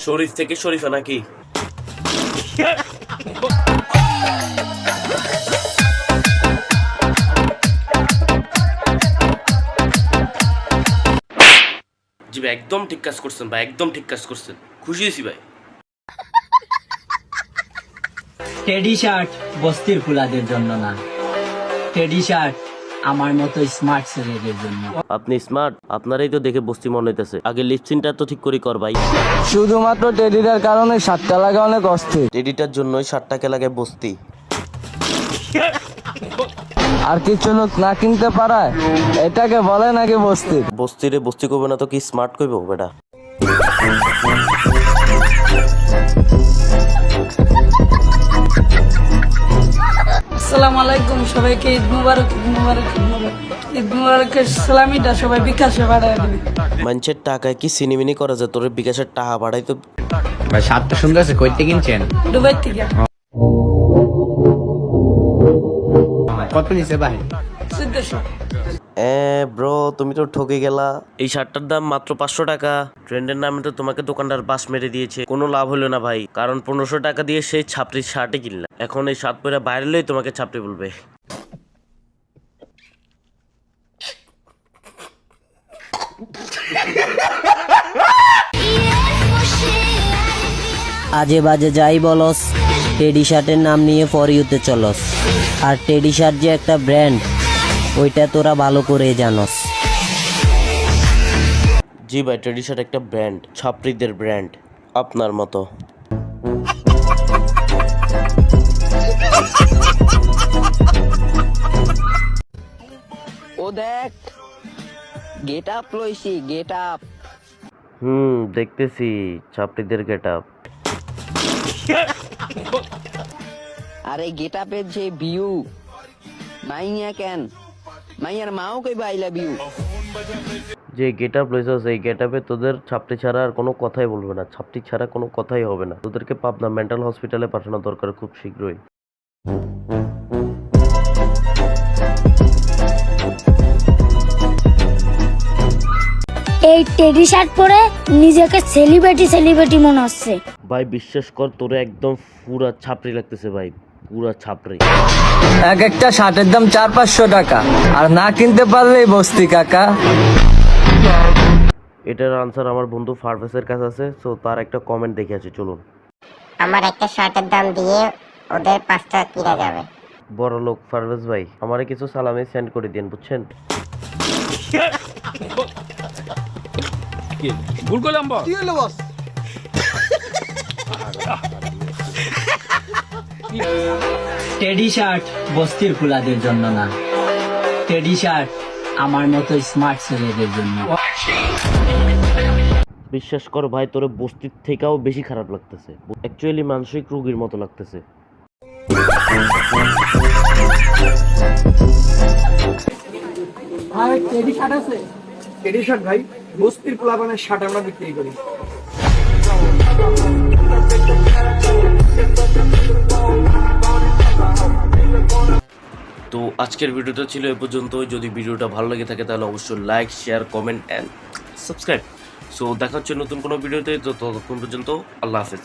শরীফ থেকে শরীফা নাকি? জি ভাই, একদম ঠিক কাজ করছেন ভাই, একদম ঠিক কাজ করছেন, খুশি হয়েছি ভাই। টেডি শার্ট বস্তির ফুলাদের জন্য না, টেডি শার্ট আমার মতো স্মার্ট ছেলেদের জন্য। আপনি স্মার্ট, আপনারই তো দেখে বস্তি মনে হইতেছে। আগে লিপসিনটা তো ঠিক করে কর ভাই। শুধুমাত্র টেডিটার কারণে শার্টটা লাগা অনেক অস্থির। টেডিটার জন্যই 60 টাকা লাগে বস্তি। আর কিছু লোক না কিনতে পারায় এটাকে বলে নাকি বস্তির। বস্তিরে বস্তি করবে না তো কি স্মার্ট করবে বেটা? আসসালামু আলাইকুম, সবাইকে ঈদ মুবারক, ঈদ মুবারক, ঈদ মুবারক। ঈদ মুবারকের সালামিটা সবাই বিকাশে পাঠায় দিবে। মানুষের টাকায় কি সিনেমিনি করা যায়? তোর বিকাশের টাকা বাড়াই তো। ভাই শার্টটা সুন্দর আছে, কইতে কিনছেন? দুবাই থেকে। কত নিছে ভাই? 1400। ব্রো, তুমি তো ঠকে গেলা। এই শার্টটার দাম মাত্র 500 টাকা। ট্রেন্ডের নামে তো তোমাকে দোকানদার বাস মেরে দিয়েছে, কোনো লাভ হলো না ভাই, কারণ 1500 টাকা দিয়ে সেই ছাপড়ির শার্টে কিনলাম। এখন এই শার্ট পরে বাইরে লই তোমাকে ছাপড়ি বলবে। আজে বাজে যাই বলস, টেডি শার্টের নাম নিয়ে ফর ইউতে চলস। আর টেডি শার্ট যে একটা ব্র্যান্ড, ওইটা তোরা ভালো করে জানস। জি ভাই, টেডি শার্ট একটা ব্র্যান্ড, ছাপড়িদের ব্র্যান্ড, আপনার মতো। ও দেখ, গেট আপ লইছি, গেট আপ। দেখতেছি ছাপড়িদের গেট আপ। আরে গেট আপের যে ভিউ, মাইয়া কেন, মাইয়ার মাও কইবা আই লাভ ইউ। যে গেট আপ লইছস, এই গেট আপে তোদের ছাপড়ি ছাড়া আর কোনো কথাই বলবে না, ছাপড়ি ছাড়া কোনো কথাই হবে না। তোদেরকে পাবনা মেন্টাল হসপিটালে পাঠানো দরকার খুব শীঘ্রই। এই টেডি শার্ট পরে নিজেকে সেলিব্রিটি মনে হচ্ছে। ভাই বিশ্বাস কর, তোরে একদম পুরা ছাপড়ি লাগতেছে ভাই, পুরা ছাপড়ি। এক একটা শার্টের দাম 400-500 টাকা, আর না কিনতে পারলেই বস্তি কাকা। এটার আনসার আমার বন্ধু ফারভেসের কাছে আছে, সো তার একটা কমেন্ট দেখে আছে, চলুন। আমার একটা শার্টের দাম দিয়ে ওদের 5টা কিনা যাবে। বড় লোক ফারভেজ ভাই, আমারে কিছু সালামি সেন্ড করে দিন, বুঝছেন? ভুল করলাম বস। কি হলো বস? টেডি শার্ট বস্তির ফুলাদের জন্য না, টেডি শার্ট আমার মতো স্মার্ট ছেলেদের জন্য। বিশ্বাস কর ভাই, তোরে বস্তির থেকেও বেশি খারাপ লাগতেছে, অ্যাকচুয়ালি মানসিক রোগীর মতো লাগতেছে। ভাই টেডি শার্ট আছে? টেডি শার্ট ভাই, বস্তির পোলাপানের শার্ট আমরা বিক্রি করি। তো আজকের ভিডিওটা ছিল এ পর্যন্ত। যদি ভিডিওটা ভালো লেগে থাকে তাহলে অবশ্যই like, share, comment and subscribe. So দেখা হচ্ছে নতুন কোনো ভিডিওতে। তো ততক্ষণ পর্যন্ত আল্লাহ হাফেজ।